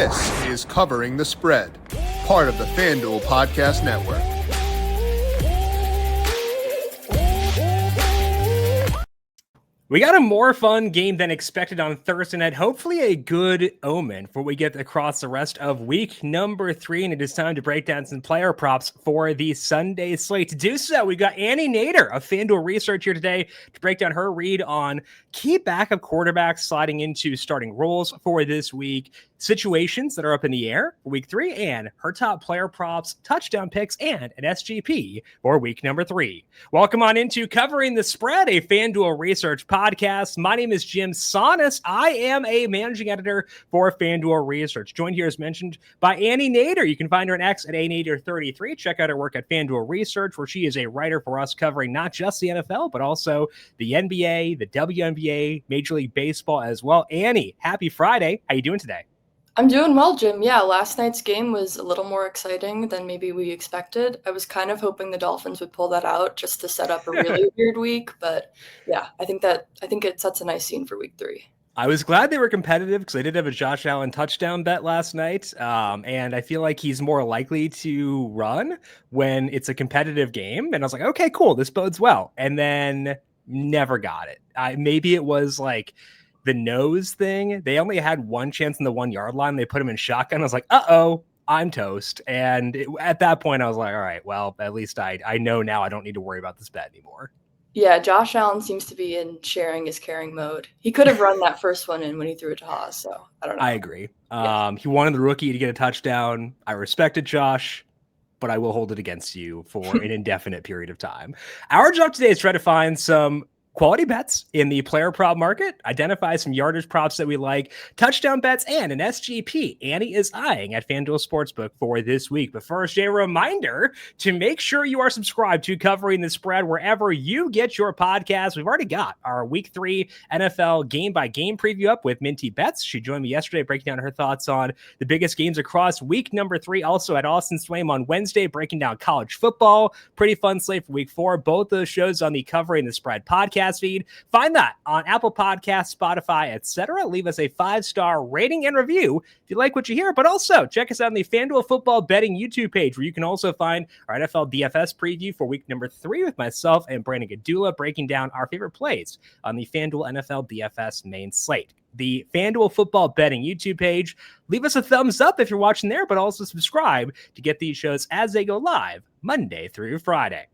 This is Covering the Spread, part of the FanDuel Podcast Network. We got a more fun game than expected on Thursday night. Hopefully a good omen for what we get across the rest of week number 3. And it is time to break down some player props for the Sunday slate. To do so, we got Nader of FanDuel Research here today to break down her read on key backup quarterbacks sliding into starting roles for this week, situations that are up in the air for week 3, and her top player props, touchdown picks, and an SGP for week number 3. Welcome on into Covering the Spread, a FanDuel Research podcast. My name is JimSannes. I am a managing editor for FanDuel Research. Joined here, as mentioned, by Nader. You can find her on X at Nader33. Check out her work at FanDuel Research, where she is a writer for us covering not just the NFL, but also the NBA, the WNBA, Major League Baseball as well. Annie, happy Friday. How you doing today? I'm doing well, Jim. Yeah, last night's game was a little more exciting than maybe we expected. I was kind of hoping the Dolphins would pull that out just to set up a really weird week. But yeah, I think it sets a nice scene for week 3. I was glad they were competitive because I did have a Josh Allen touchdown bet last night. And I feel like he's more likely to run when it's a competitive game. And I was like, okay, cool. This bodes well. And then never got it. Maybe it was like the nose thing. They only had one chance in the 1 yard line. They put him in shotgun. I was like, uh-oh, I'm toast. And at that point, I was like, all right, well, at least I know now I don't need to worry about this bet anymore. Yeah, Josh Allen seems to be in sharing is caring mode. He could have run that first one in when he threw it to Haas, so I don't know. I agree. He wanted the rookie to get a touchdown. I respected Josh, but I will hold it against you for an indefinite period of time. Our job today is try to find some quality bets in the player prop market, identify some yardage props that we like, touchdown bets, and an SGP Annie is eyeing at FanDuel Sportsbook for this week. But first, a reminder to make sure you are subscribed to Covering the Spread wherever you get your podcast. We've already got our week 3 NFL game-by-game preview up with Minty Betts. She joined me yesterday breaking down her thoughts on the biggest games across week number 3. Also at Austin Swaim on Wednesday, breaking down college football. Pretty fun slate for week 4. Both those shows on the Covering the Spread podcast feed. Find that on Apple Podcasts, Spotify, etc. Leave us a 5-star rating and review if you like what you hear, but also check us out on the FanDuel Football Betting YouTube page, where you can also find our NFL DFS preview for week number 3 with myself and Brandon Gadula breaking down our favorite plays on the FanDuel NFL DFS main slate. The FanDuel Football Betting YouTube page. Leave us a thumbs up if you're watching there, but also subscribe to get these shows as they go live Monday through Friday.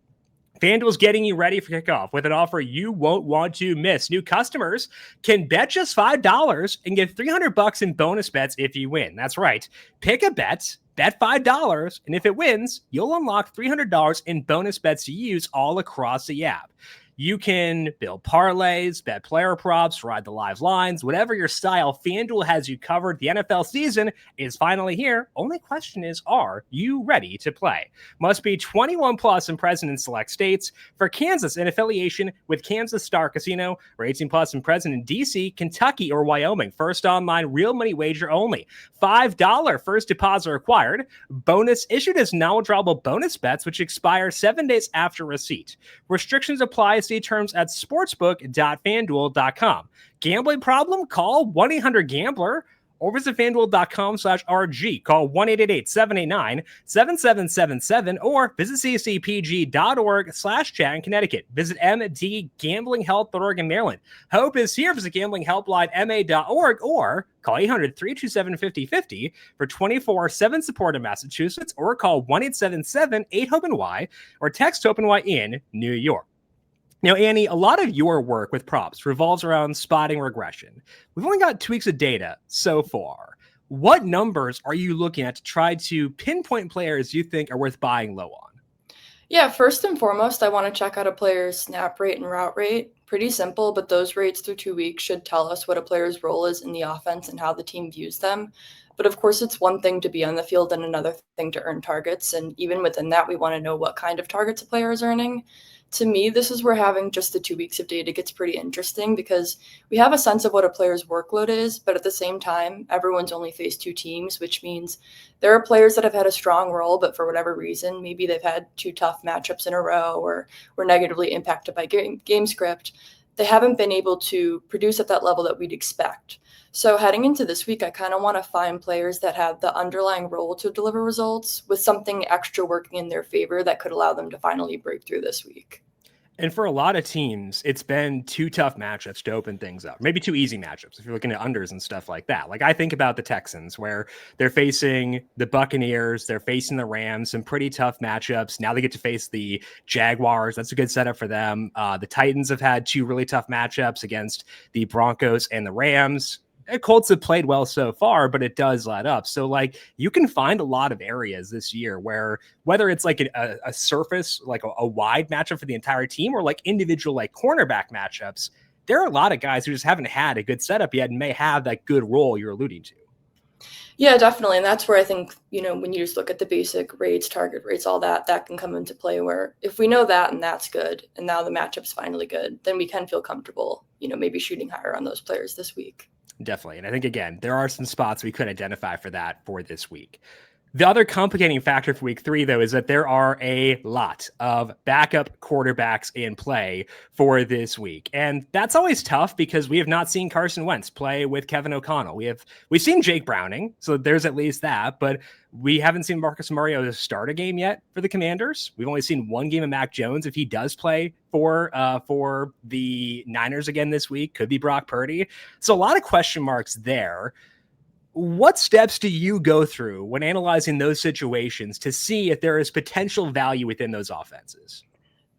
FanDuel's getting you ready for kickoff with an offer you won't want to miss. New customers can bet just $5 and get $300 in bonus bets if you win. That's right. Pick a bet $5, and if it wins, you'll unlock $300 in bonus bets to use all across the app. You can build parlays, bet player props, ride the live lines, whatever your style, FanDuel has you covered. The NFL season is finally here. Only question is, are you ready to play? Must be 21 plus and present in select states. For Kansas, in affiliation with Kansas Star Casino, or 18 plus and present in DC, Kentucky, or Wyoming. First online, real money wager only. $5 first deposit required. Bonus issued as non-withdrawable bonus bets, which expire 7 days after receipt. Restrictions apply. See terms at sportsbook.fanduel.com. Gambling problem? Call 1-800-GAMBLER or visit fanduel.com/RG. Call 1-888-789-7777 or visit ccpg.org/chat in Connecticut. Visit mdgamblinghelp.org in Maryland. Hope is here. Visit gamblinghelplinema.org or call 800-327-5050 for 24/7 support in Massachusetts, or call 1-877-8-HOPE-NY or text HOPE-NY in New York. Now, Annie, a lot of your work with props revolves around spotting regression. We've only got 2 weeks of data so far. What numbers are you looking at to try to pinpoint players you think are worth buying low on? Yeah, first and foremost, I want to check out a player's snap rate and route rate. Pretty simple, but those rates through 2 weeks should tell us what a player's role is in the offense and how the team views them. But of course, it's one thing to be on the field and another thing to earn targets. And even within that, we want to know what kind of targets a player is earning. To me, this is where having just the 2 weeks of data gets pretty interesting, because we have a sense of what a player's workload is, but at the same time, everyone's only faced 2 teams, which means there are players that have had a strong role, but for whatever reason, maybe they've had 2 tough matchups in a row or were negatively impacted by game script. They haven't been able to produce at that level that we'd expect. So heading into this week, I kind of want to find players that have the underlying role to deliver results with something extra working in their favor that could allow them to finally break through this week. And for a lot of teams, it's been 2 tough matchups to open things up. Maybe 2 easy matchups if you're looking at unders and stuff like that. Like I think about the Texans where they're facing the Buccaneers, they're facing the Rams, some pretty tough matchups. Now they get to face the Jaguars. That's a good setup for them. The Titans have had 2 really tough matchups against the Broncos and the Rams. Colts have played well so far, but it does let up. So like you can find a lot of areas this year where whether it's like a surface, like a wide matchup for the entire team or like individual like cornerback matchups, there are a lot of guys who just haven't had a good setup yet and may have that good role you're alluding to. Yeah, definitely. And that's where I think, when you just look at the basic rates, target rates, all that can come into play where if we know that and that's good, and now the matchup's finally good, then we can feel comfortable, maybe shooting higher on those players this week. Definitely. And I think, again, there are some spots we could identify for that for this week. The other complicating factor for week 3, though, is that there are a lot of backup quarterbacks in play for this week. And that's always tough because we have not seen Carson Wentz play with Kevin O'Connell. We've seen Jake Browning, so there's at least that, but we haven't seen Marcus Mariota start a game yet for the Commanders. We've only seen 1 game of Mac Jones. If he does play for the Niners again this week, could be Brock Purdy. So a lot of question marks there. What steps do you go through when analyzing those situations to see if there is potential value within those offenses?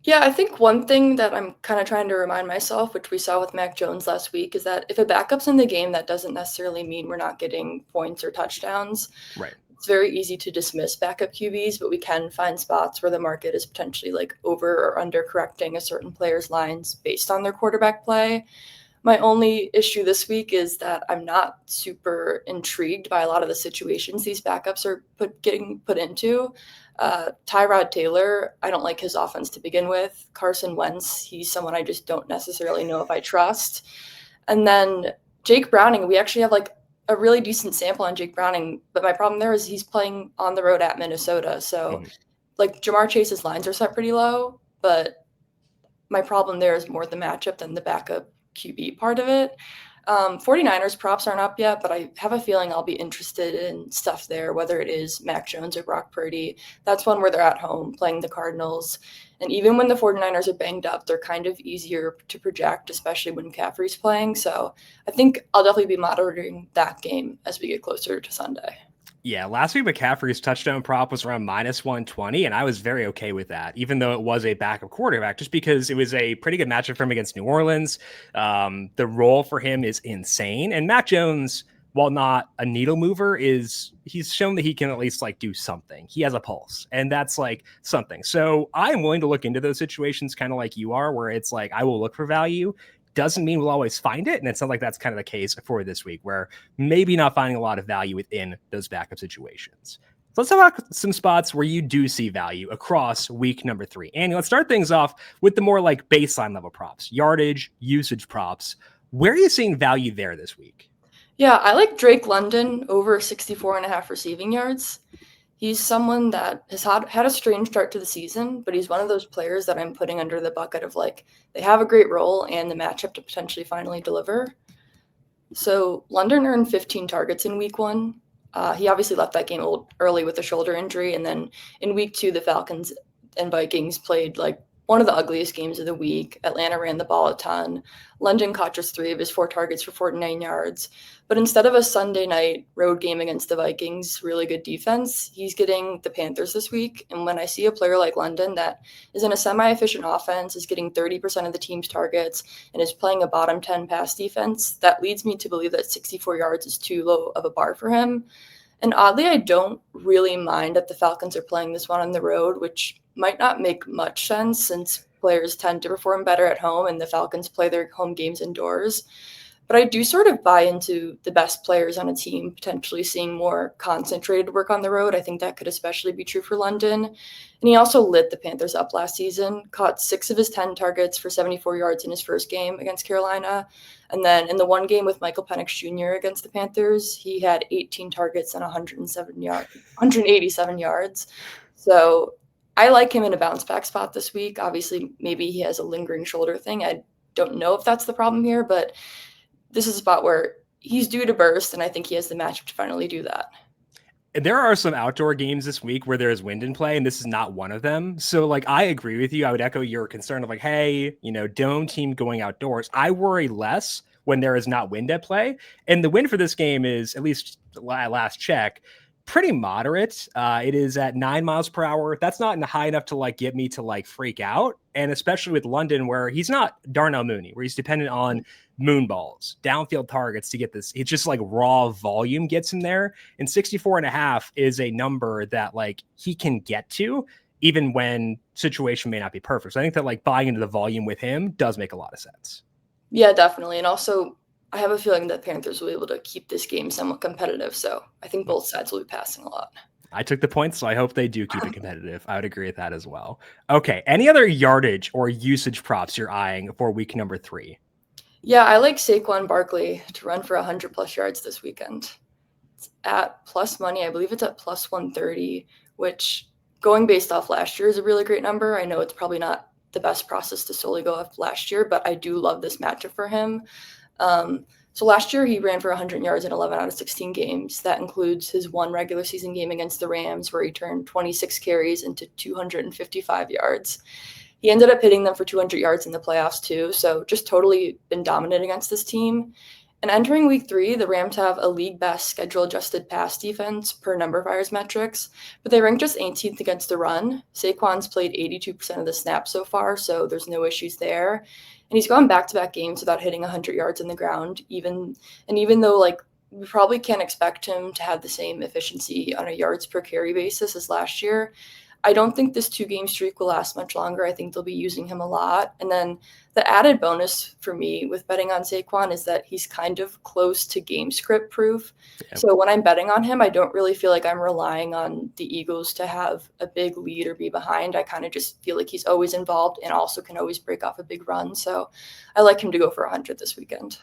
Yeah, I think one thing that I'm kind of trying to remind myself, which we saw with Mac Jones last week, is that if a backup's in the game, that doesn't necessarily mean we're not getting points or touchdowns. Right. It's very easy to dismiss backup QBs, but we can find spots where the market is potentially like over or under correcting a certain player's lines based on their quarterback play. My only issue this week is that I'm not super intrigued by a lot of the situations these backups are getting put into. Tyrod Taylor, I don't like his offense to begin with. Carson Wentz, he's someone I just don't necessarily know if I trust. And then Jake Browning, we actually have like a really decent sample on Jake Browning, but my problem there is he's playing on the road at Minnesota. So like Jamar Chase's lines are set pretty low, but my problem there is more the matchup than the backup QB part of it. 49ers props aren't up yet, but I have a feeling I'll be interested in stuff there, whether it is Mac Jones or Brock Purdy. That's one where they're at home playing the Cardinals. And even when the 49ers are banged up, they're kind of easier to project, especially when McCaffrey's playing. So I think I'll definitely be monitoring that game as we get closer to Sunday. Yeah, last week McCaffrey's touchdown prop was around -120, and I was very okay with that, even though it was a backup quarterback, just because it was a pretty good matchup for him against New Orleans. The role for him is insane, and Mac Jones, while not a needle mover, he's shown that he can at least like do something. He has a pulse, and that's like something. So I am willing to look into those situations, kind of like you are, where it's like I will look for value. Doesn't mean we'll always find it. And it sounds like that's kind of the case for this week, where maybe not finding a lot of value within those backup situations. So let's talk about some spots where you do see value across week number 3. And let's start things off with the more like baseline level props, yardage, usage props. Where are you seeing value there this week? Yeah, I like Drake London over 64.5 receiving yards. He's someone that has had a strange start to the season, but he's one of those players that I'm putting under the bucket of like, they have a great role and the matchup to potentially finally deliver. So London earned 15 targets in week 1. He obviously left that game early with a shoulder injury. And then in week 2, the Falcons and Vikings played like one of the ugliest games of the week. Atlanta ran the ball a ton. London caught just 3 of his 4 targets for 49 yards. But instead of a Sunday night road game against the Vikings, really good defense, he's getting the Panthers this week. And when I see a player like London that is in a semi-efficient offense, is getting 30% of the team's targets, and is playing a bottom 10 pass defense, that leads me to believe that 64 yards is too low of a bar for him. And oddly, I don't really mind that the Falcons are playing this one on the road, which might not make much sense since players tend to perform better at home and the Falcons play their home games indoors. But I do sort of buy into the best players on a team potentially seeing more concentrated work on the road. I think that could especially be true for London. And he also lit the Panthers up last season, caught 6 of his 10 targets for 74 yards in his first game against Carolina. And then in the one game with Michael Penix Jr. against the Panthers, he had 18 targets and 187 yards. So I like him in a bounce back spot this week. Obviously, maybe he has a lingering shoulder thing. I don't know if that's the problem here, but this is a spot where he's due to burst, and I think he has the matchup to finally do that. And there are some outdoor games this week where there's wind in play, and this is not one of them. So, like, I agree with you. I would echo your concern of like, hey, dome team going outdoors. I worry less when there is not wind at play. And the wind for this game is, at least last check, pretty moderate. It is at 9 miles per hour. That's not high enough to like get me to like freak out. And especially with London, where he's not Darnell Mooney, where he's dependent on moon balls, downfield targets to get this. It's just like raw volume gets him there. And 64.5 is a number that like he can get to even when situation may not be perfect. So I think that like buying into the volume with him does make a lot of sense. Yeah, definitely. And also, I have a feeling that Panthers will be able to keep this game somewhat competitive. So I think both sides will be passing a lot. I took the points, so I hope they do keep it competitive. I would agree with that as well. Okay. Any other yardage or usage props you're eyeing for week number 3? Yeah, I like Saquon Barkley to run for 100 plus yards this weekend. It's at plus money. I believe it's at plus 130, which going based off last year is a really great number. I know it's probably not the best process to solely go off last year, but I do love this matchup for him. So last year he ran for 100 yards in 11 out of 16 games. That includes his one regular season game against the Rams, where he turned 26 carries into 255 yards. He ended up hitting them for 200 yards in the playoffs too. So just totally been dominant against this team. And entering week 3, the Rams have a league best schedule adjusted pass defense per number fires metrics, but they rank just 18th against the run. Saquon's played 82% of the snaps so far, so there's no issues there. And he's gone back-to-back games without hitting 100 yards in the ground, even though like we probably can't expect him to have the same efficiency on a yards per carry basis as last year. I don't think this 2-game streak will last much longer. I think they'll be using him a lot. And then the added bonus for me with betting on Saquon is that he's kind of close to game script proof. Yep. So when I'm betting on him, I don't really feel like I'm relying on the Eagles to have a big lead or be behind. I kind of just feel like he's always involved and also can always break off a big run. So I like him to go for 100 this weekend.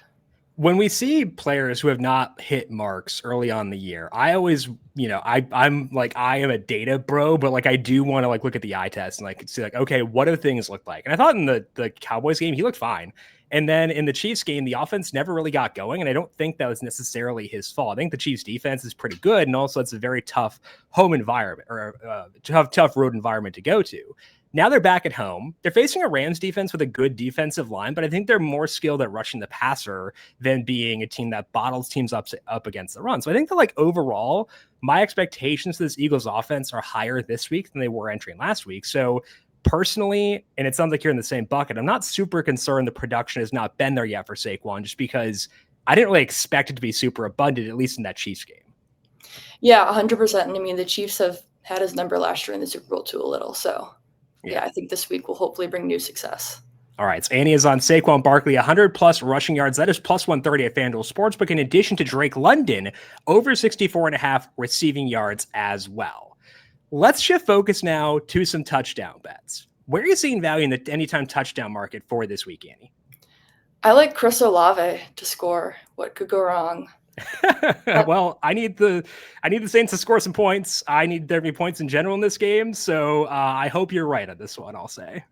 When we see players who have not hit marks early on in the year, I always, I'm like, I am a data bro, but like, I do want to like look at the eye test and like see like, okay, what do things look like? And I thought in the Cowboys game, he looked fine. And then in the Chiefs game, the offense never really got going. And I don't think that was necessarily his fault. I think the Chiefs defense is pretty good. And also it's a very tough home environment or tough road environment to go to. Now they're back at home. They're facing a Rams defense with a good defensive line, but I think they're more skilled at rushing the passer than being a team that bottles teams up against the run. So I think that like overall, my expectations for this Eagles offense are higher this week than they were entering last week. So personally, and it sounds like you're in the same bucket, I'm not super concerned the production has not been there yet for Saquon, just because I didn't really expect it to be super abundant, at least in that Chiefs game. Yeah, 100%. And I mean, the Chiefs have had his number last year in the Super Bowl too a little, so. Yeah, I think this week will hopefully bring new success. All right, so Annie is on Saquon Barkley, 100-plus rushing yards. That is plus 130 at FanDuel Sportsbook, in addition to Drake London, over 64.5 receiving yards as well. Let's shift focus now to some touchdown bets. Where are you seeing value in the anytime touchdown market for this week, Annie? I like Chris Olave to score. What could go wrong? Well, I need the Saints to score some points. I need there to be points in general in this game. So I hope you're right on this one, I'll say.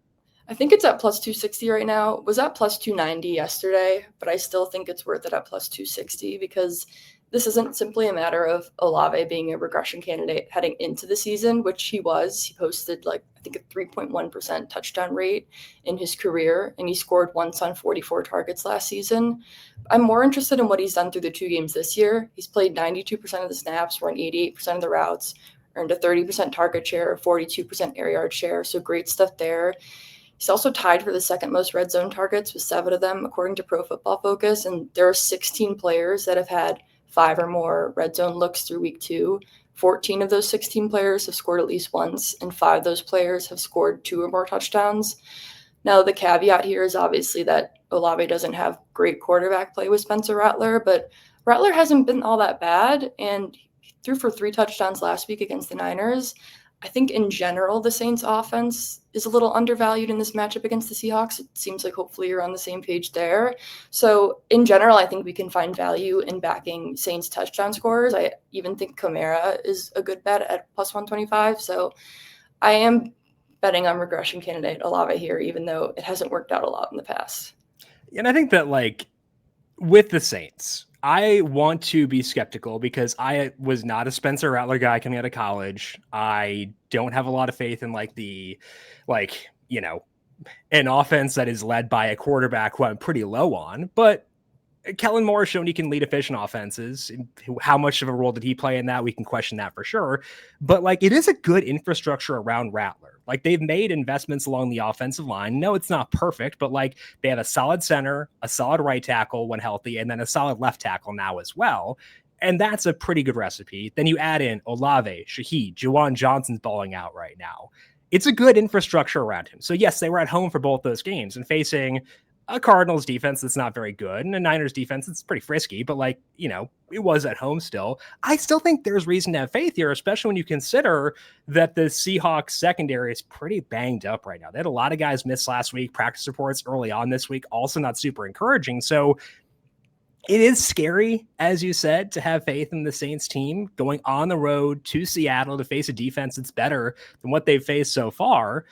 I think it's at plus 260 right now. It was at plus 290 yesterday, but I still think it's worth it at plus 260 because this isn't simply a matter of Olave being a regression candidate heading into the season, which he was. He posted I think a 3.1% touchdown rate in his career, and he scored once on 44 targets last season. I'm more interested in what he's done through the 2 games this year. He's played 92% of the snaps, run 88% of the routes, earned a 30% target share, 42% air yard share. So great stuff there. He's also tied for the second most red zone targets with 7 of them, according to Pro Football Focus. And there are 16 players that have had 5 or more red zone looks through week 2. 14 of those 16 players have scored at least once, and 5 of those players have scored 2 or more touchdowns. Now, the caveat here is obviously that Olave doesn't have great quarterback play with Spencer Rattler, but Rattler hasn't been all that bad, and he threw for 3 touchdowns last week against the Niners. I think in general, the Saints offense is a little undervalued in this matchup against the Seahawks. It seems like hopefully you're on the same page there. So in general, I think we can find value in backing Saints touchdown scorers. I even think Kamara is a good bet at plus 125. So I am betting on regression candidate Olave here, even though it hasn't worked out a lot in the past. And I think that with the Saints, I want to be skeptical because I was not a Spencer Rattler guy coming out of college. I don't have a lot of faith in an offense that is led by a quarterback who I'm pretty low on. But Kellen Moore has shown he can lead efficient offenses. How much of a role did he play in that? We can question that for sure. But it is a good infrastructure around Rattler. They've made investments along the offensive line. No, it's not perfect, but they have a solid center, a solid right tackle when healthy, and then a solid left tackle now as well. And that's a pretty good recipe. Then you add in Olave, Shaheed, Juwan Johnson's balling out right now. It's a good infrastructure around him. So yes, they were at home for both those games and facing a Cardinals defense that's not very good and a Niners defense that's pretty frisky, but it was at home still. I still think there's reason to have faith here, especially when you consider that the Seahawks secondary is pretty banged up right now. They had a lot of guys miss last week. Practice reports early on this week, also not super encouraging. So it is scary, as you said, to have faith in the Saints team going on the road to Seattle to face a defense that's better than what they've faced so far.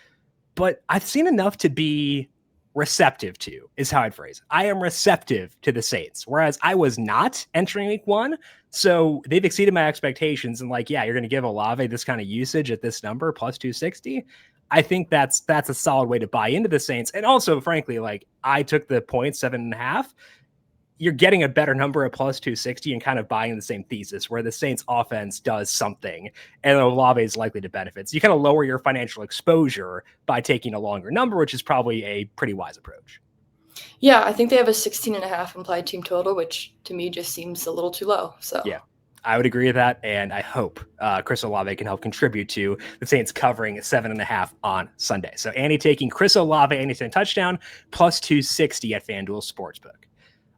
But I've seen enough to be receptive to, is how I'd phrase it. I am receptive to the Saints, whereas I was not entering week one. So they've exceeded my expectations. And you're going to give Olave this kind of usage at this number, plus 260. I think that's a solid way to buy into the Saints. And also, frankly, I took the 7.5. You're getting a better number at plus 260 and kind of buying the same thesis where the Saints offense does something and Olave is likely to benefit. So you kind of lower your financial exposure by taking a longer number, which is probably a pretty wise approach. Yeah, I think they have a 16.5 implied team total, which to me just seems a little too low. So yeah, I would agree with that. And I hope Chris Olave can help contribute to the Saints covering 7.5 on Sunday. So Annie taking Chris Olave anytime touchdown plus 260 at FanDuel Sportsbook.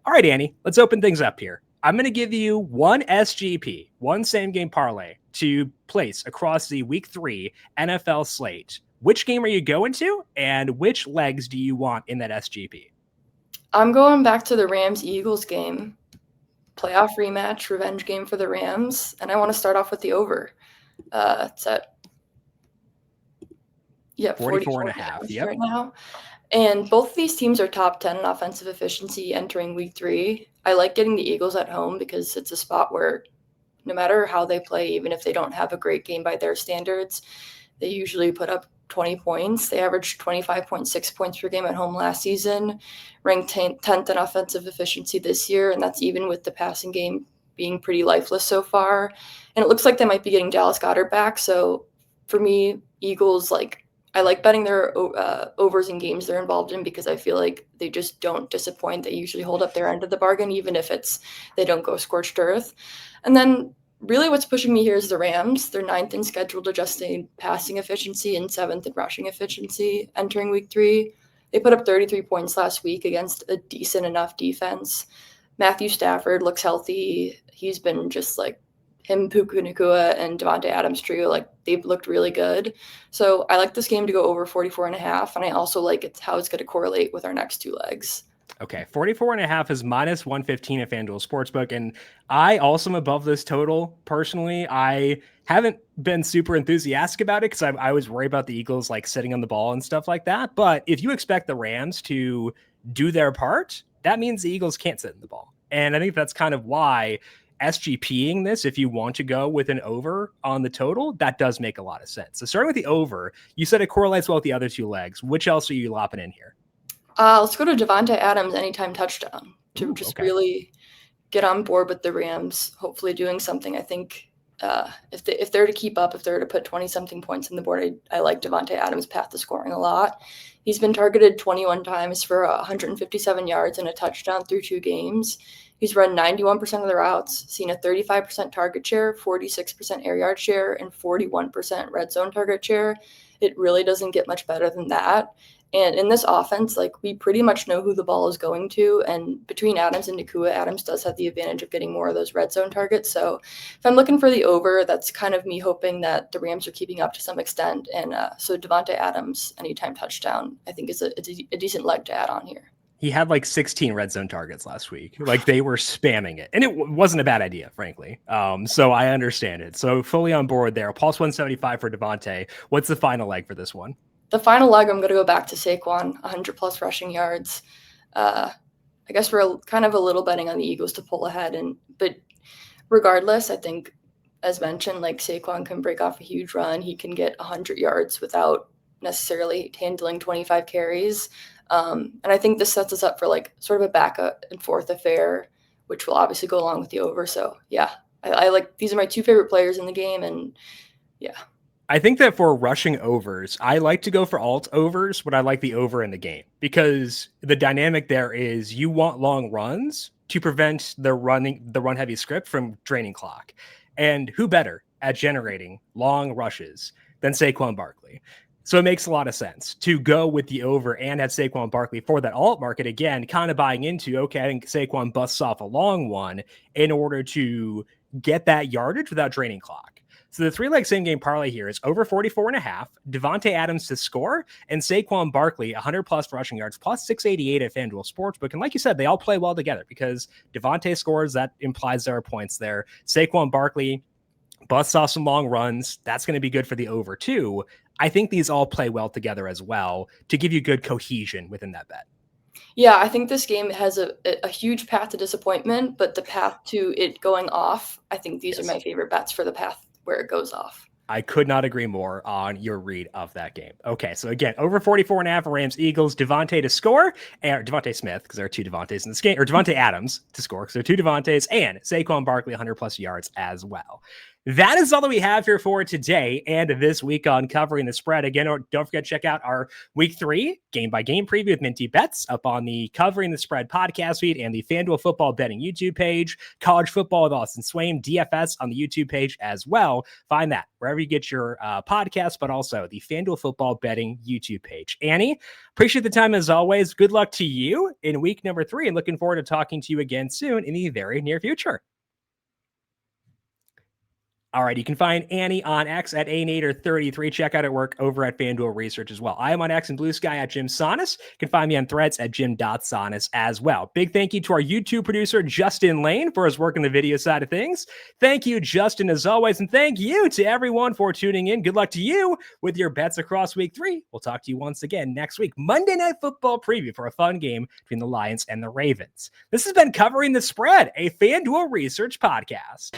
All right, Annie, let's open things up here. I'm going to give you one SGP, one same game parlay to place across the week 3 NFL slate. Which game are you going to and which legs do you want in that SGP? I'm going back to the Rams-Eagles game. Playoff rematch, revenge game for the Rams. And I want to start off with the over. It's at 44.5 yep. right now. And both of these teams are top 10 in offensive efficiency entering week 3. I like getting the Eagles at home because it's a spot where no matter how they play, even if they don't have a great game by their standards, they usually put up 20 points. They averaged 25.6 points per game at home last season, ranked 10th in offensive efficiency this year, and that's even with the passing game being pretty lifeless so far. And it looks like they might be getting Dallas Goedert back. So for me, Eagles, I like betting their overs in games they're involved in because I feel like they just don't disappoint. They usually hold up their end of the bargain, even if they don't go scorched earth. And then really what's pushing me here is the Rams. They're 9th in scheduled adjusted passing efficiency and 7th in rushing efficiency entering week 3. They put up 33 points last week against a decent enough defense. Matthew Stafford looks healthy. He's been just him, Puka Nacua, and Devontae Adams trio, they've looked really good. So I like this game to go over 44.5, and I also like how it's going to correlate with our next 2 legs. Okay, 44.5 is minus 115 at FanDuel Sportsbook, and I also am above this total personally. I haven't been super enthusiastic about it because I was worried about the Eagles sitting on the ball and stuff like that. But if you expect the Rams to do their part, that means the Eagles can't sit in the ball. And I think that's kind of why SGPing this, if you want to go with an over on the total, that does make a lot of sense. So starting with the over, you said it correlates well with the other 2 legs. Which else are you lopping in here? Let's go to Devontae Adams anytime touchdown to really get on board with the Rams, hopefully doing something. I think if they're to keep up, if they're to put 20-something points on the board, I like Devontae Adams' path to scoring a lot. He's been targeted 21 times for 157 yards and a touchdown through 2 games. He's run 91% of the routes, seen a 35% target share, 46% air yard share, and 41% red zone target share. It really doesn't get much better than that. And in this offense, we pretty much know who the ball is going to. And between Adams and Nacua, Adams does have the advantage of getting more of those red zone targets. So if I'm looking for the over, that's kind of me hoping that the Rams are keeping up to some extent. And so Devontae Adams, anytime touchdown, I think is a decent leg to add on here. He had 16 red zone targets last week. They were spamming it. And it wasn't a bad idea, frankly. So I understand it. So fully on board there. Plus 175 for Devontae. What's the final leg for this one? The final leg, I'm going to go back to Saquon, 100-plus rushing yards. I I guess we're kind of a little betting on the Eagles to pull ahead. But regardless, I think, as mentioned, like Saquon can break off a huge run. He can get 100 yards without necessarily handling 25 carries. And I think this sets us up for like sort of a back and forth affair, which will obviously go along with the over. So yeah, I like, these are my two favorite players in the game. And yeah. I think that for rushing overs, I like to go for alt overs, but I like the over in the game because the dynamic there is you want long runs to prevent the run heavy script from draining clock. And who better at generating long rushes than Saquon Barkley? So it makes a lot of sense to go with the over and have Saquon Barkley for that alt market. Again, kind of buying into, okay, I think Saquon busts off a long one in order to get that yardage without draining clock. So the 3-leg same game parlay here is over 44.5, Devontae Adams to score, and Saquon Barkley 100 plus rushing yards plus 688 at FanDuel Sportsbook. And like you said, they all play well together because Devontae scores, that implies there are points there. Saquon Barkley busts off some long runs. That's going to be good for the over too. I think these all play well together as well to give you good cohesion within that bet. Yeah, I think this game has a huge path to disappointment, but the path to it going off, I think these are my favorite bets for the path where it goes off. I could not agree more on your read of that game. Okay, so again, over 44.5 Rams, Eagles, Devontae to score, and Devontae Smith, because there are two Devontaes in this game, or Devontae Adams to score, because there are two Devontaes, and Saquon Barkley 100 plus yards as well. That is all that we have here for today and this week on Covering the Spread. Again, don't forget to check out our Week 3 game-by-game preview with Minty Bets up on the Covering the Spread podcast feed and the FanDuel Football Betting YouTube page. College Football with Austin Swaim, DFS on the YouTube page as well. Find that wherever you get your podcast, but also the FanDuel Football Betting YouTube page. Annie, appreciate the time as always. Good luck to you in week number 3 and looking forward to talking to you again soon in the very near future. All right, you can find Annie on X at Nader33. Check out her work over at FanDuel Research as well. I am on X and Blue Sky at JimSannes. You can find me on Threads at Jim.Sannes as well. Big thank you to our YouTube producer, Justin Lane, for his work on the video side of things. Thank you, Justin, as always. And thank you to everyone for tuning in. Good luck to you with your bets across week 3. We'll talk to you once again next week. Monday Night Football preview for a fun game between the Lions and the Ravens. This has been Covering the Spread, a FanDuel Research podcast.